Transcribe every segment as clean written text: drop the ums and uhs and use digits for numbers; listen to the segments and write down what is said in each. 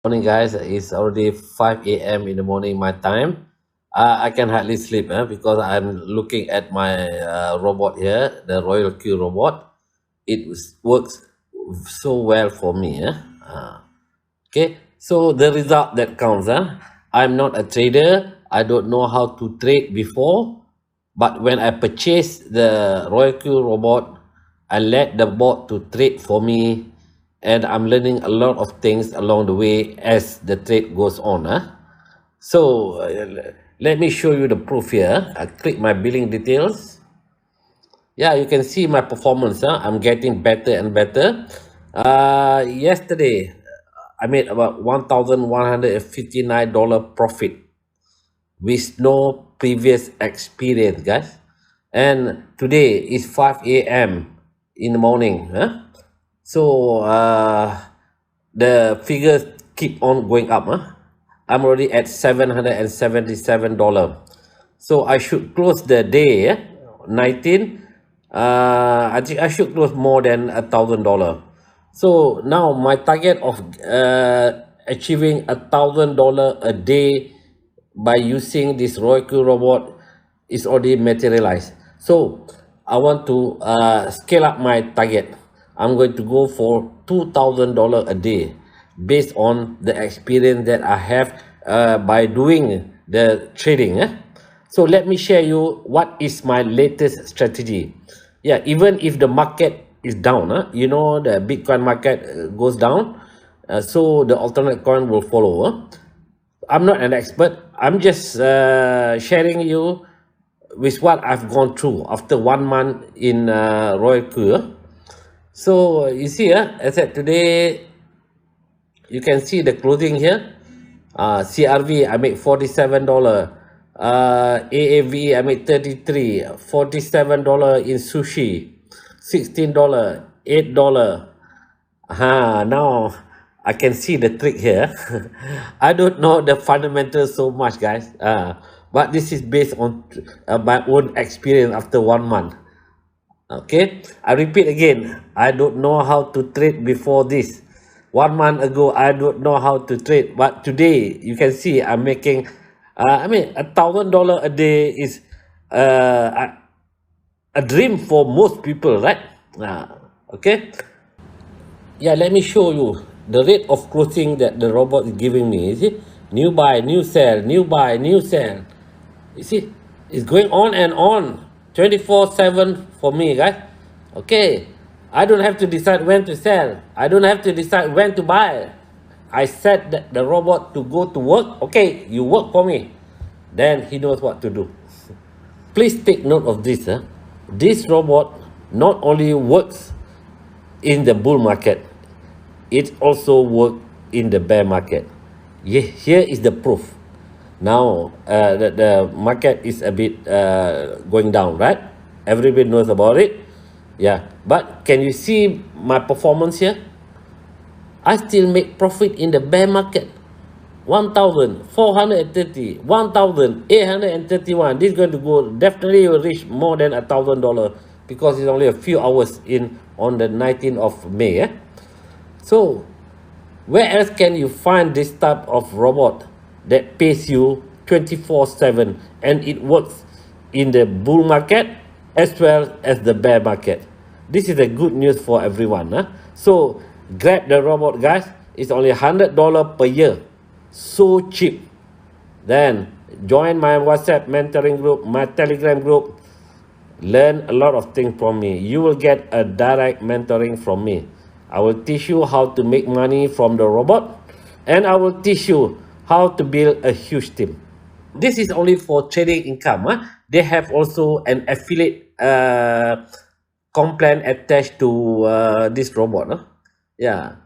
Morning, guys. It's already 5 a.m. in the morning, my time. I can hardly sleep because I'm looking at my robot here, the ROYALQ robot. Works so well for me. Okay, so the result that counts. I'm not a trader. I don't know how to trade before, but when I purchased the ROYALQ robot, I let the bot to trade for me, and I'm learning a lot of things along the way as the trade goes on. So let me show you the proof here. I click my billing details. Yeah, you can see my performance. I'm getting better and better. Yesterday I made about $1,159 profit with no previous experience, guys. And today is 5 a.m. in the morning. So the figures keep on going up. I'm already at $777. So I should close the day 19. I think I should close more than $1,000. So now my target of achieving $1,000 a day by using this ROYALQ robot is already materialized. So I want to scale up my target. I'm going to go for $2,000 a day based on the experience that I have by doing the trading. So let me share you what is my latest strategy. Yeah, even if the market is down, you know, the Bitcoin market goes down, so the alternate coin will follow. I'm not an expert. I'm just sharing you with what I've gone through after 1 month in ROYALQ. So you see, as at today, you can see the closing here. CRV, I make $47. AAV, I make 33. $47 in sushi. $16. $8. Now I can see the trick here. I don't know the fundamentals so much, guys. But this is based on my own experience after 1 month. Okay, I repeat again. I don't know how to trade before this. 1 month ago, I don't know how to trade, but today you can see I'm making. I mean, $1,000 a day is a dream for most people, right? Okay. Yeah, let me show you the rate of closing that the robot is giving me. You see, new buy, new sell, new buy, new sell. You see, it's going on and on 24/7 for me, guys. Okay, I don't have to decide when to sell. I don't have to decide when to buy. I set the robot to go to work. Okay, you work for me. Then he knows what to do. Please take note of this. This robot not only works in the bull market, it also works in the bear market. Here is the proof. Now the market is a bit going down, right? Everybody knows about it. Yeah, but can you see my performance here? I still make profit in the bear market. 1,430, 1,831. This is going to go, definitely will reach more than $1,000 because it's only a few hours in on the 19th of May. So where else can you find this type of robot that pays you 24/7 and it works in the bull market as well as the bear market? This is a good news for everyone. So grab the robot, guys. It's only $100 per year. So cheap. Then join my WhatsApp mentoring group, my Telegram group. Learn a lot of things from me. You will get a direct mentoring from me. I will teach you how to make money from the robot, and I will teach you how to build a huge team. This is only for trading income. They have also an affiliate plan attached to this robot. Yeah,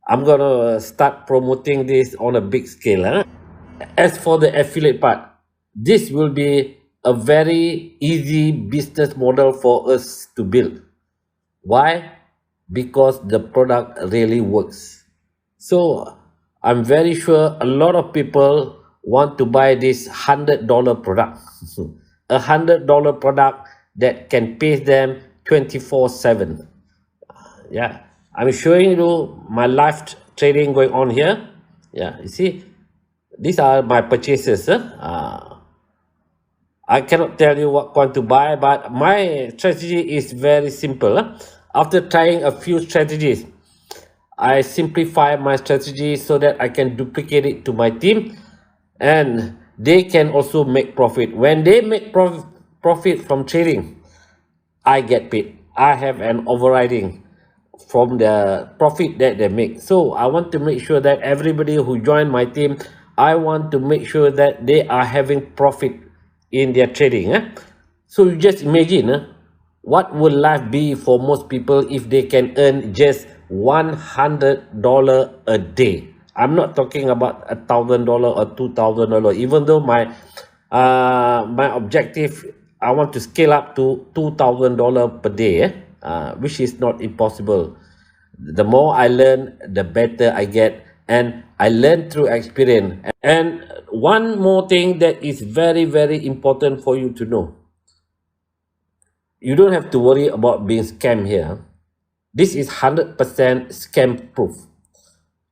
I'm gonna start promoting this on a big scale. As for the affiliate part, this will be a very easy business model for us to build. Why? Because the product really works. So I'm very sure a lot of people want to buy this $100 product. A $100 product that can pay them 24/7. Yeah, I'm showing you my live trading going on here. Yeah, you see, these are my purchases. I cannot tell you what coin to buy, but my strategy is very simple. After trying a few strategies, I simplify my strategy so that I can duplicate it to my team, and they can also make profit. When they make profit from trading, I get paid. I have an overriding from the profit that they make. So I want to make sure that everybody who join my team, I want to make sure that they are having profit in their trading. So you just imagine what would life be for most people if they can earn just $100 a day. I'm not talking about $1,000 or $2,000. Even though my objective, I want to scale up to $2,000 per day, which is not impossible. The more I learn, the better I get, and I learn through experience. And one more thing that is very, very important for you to know: you don't have to worry about being scammed here. This is 100% scam proof.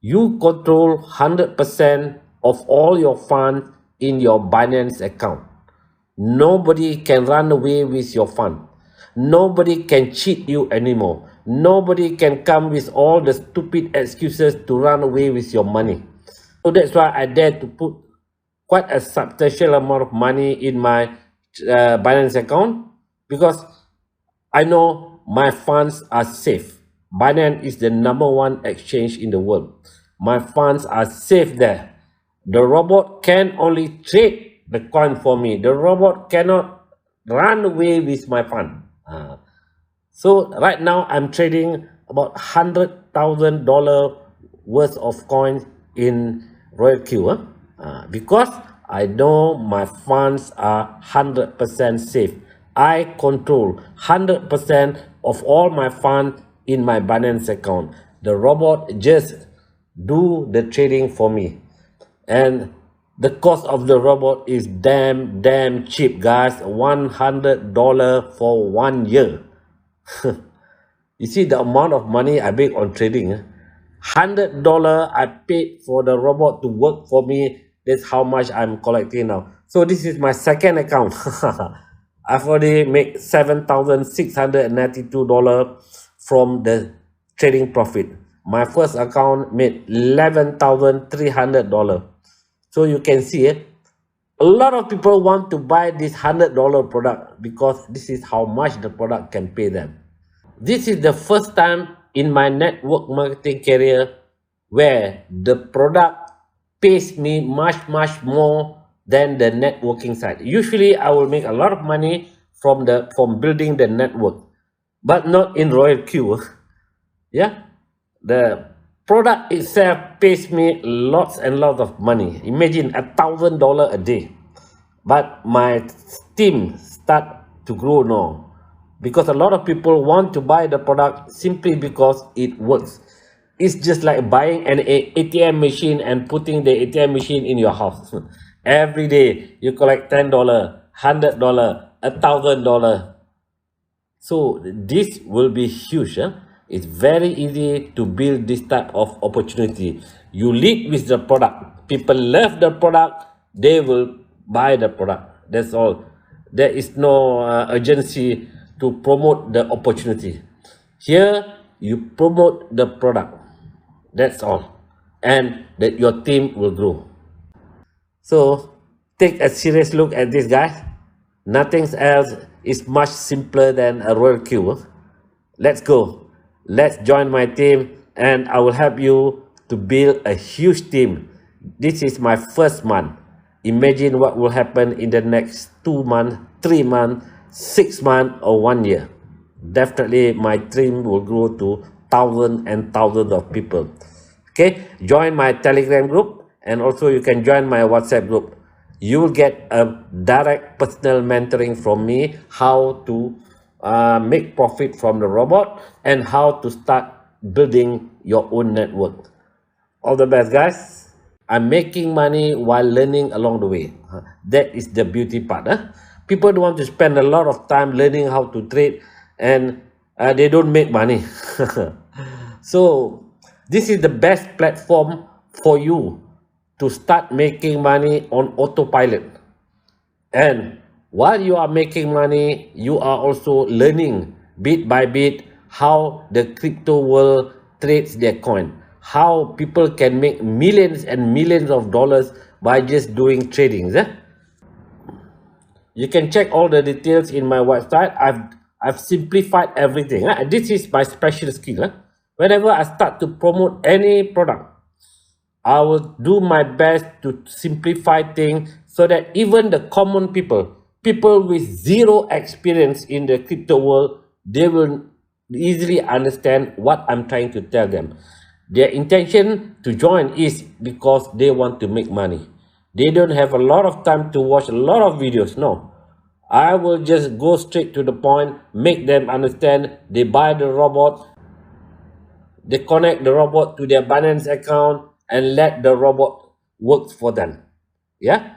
You control 100% of all your funds in your Binance account. Nobody can run away with your fund. Nobody can cheat you anymore. Nobody can come with all the stupid excuses to run away with your money. So that's why I dare to put quite a substantial amount of money in my Binance account, because I know my funds are safe. Binance is the #1 exchange in the world. My funds are safe there. The robot can only trade the coin for me. The robot cannot run away with my fund. So right now I'm trading about $100,000 worth of coins in ROYALQ, because I know my funds are 100% safe. I control 100% of all my funds in my Binance account. The robot just do the trading for me, and the cost of the robot is damn cheap, guys. $100 for 1 year. You see the amount of money I make on trading. $100 I paid for the robot to work for me. That's how much I'm collecting now. So this is my second account. I've already made $7,692 from the trading profit. My first account made $11,300. So you can see a lot of people want to buy this $100 product because this is how much the product can pay them. This is the first time in my network marketing career where the product pays me much more than the networking side. Usually I will make a lot of money from building the network, but not in ROYALQ. Yeah, the product itself pays me lots and lots of money. Imagine $1,000 a day. But my team start to grow now, because a lot of people want to buy the product simply because it works. It's just like buying an ATM machine and putting the ATM machine in your house. Every day you collect $10, $100, $1,000. So this will be huge. It's very easy to build this type of opportunity. You lead with the product. People love the product. They will buy the product. That's all. There is no urgency to promote the opportunity. Here you promote the product. That's all. And that your team will grow. So take a serious look at this, guys. Nothing else is much simpler than a ROYALQ. Let's go. Let's join my team, and I will help you to build a huge team. This is my first month. Imagine what will happen in the next 2 months, 3 months, 6 months, or 1 year. Definitely my team will grow to thousands and thousands of people. Okay, join my Telegram group, and also you can join my WhatsApp group. You will get a direct personal mentoring from me, how to make profit from the robot and how to start building your own network. All the best, guys. I'm making money while learning along the way. That is the beauty part. People don't want to spend a lot of time learning how to trade, and they don't make money. So this is the best platform for you to start making money on autopilot. And while you are making money, you are also learning bit by bit how the crypto world trades their coin, how people can make millions and millions of dollars by just doing tradings. You can check all the details in my website. I've simplified everything. This is my special skill. Whenever I start to promote any product, I will do my best to simplify things so that even the common people with zero experience in the crypto world, they will easily understand what I'm trying to tell them. Their intention to join is because they want to make money. They don't have a lot of time to watch a lot of videos. No, I will just go straight to the point, make them understand. They buy the robot, they connect the robot to their Binance account and let the robot work for them. Yeah.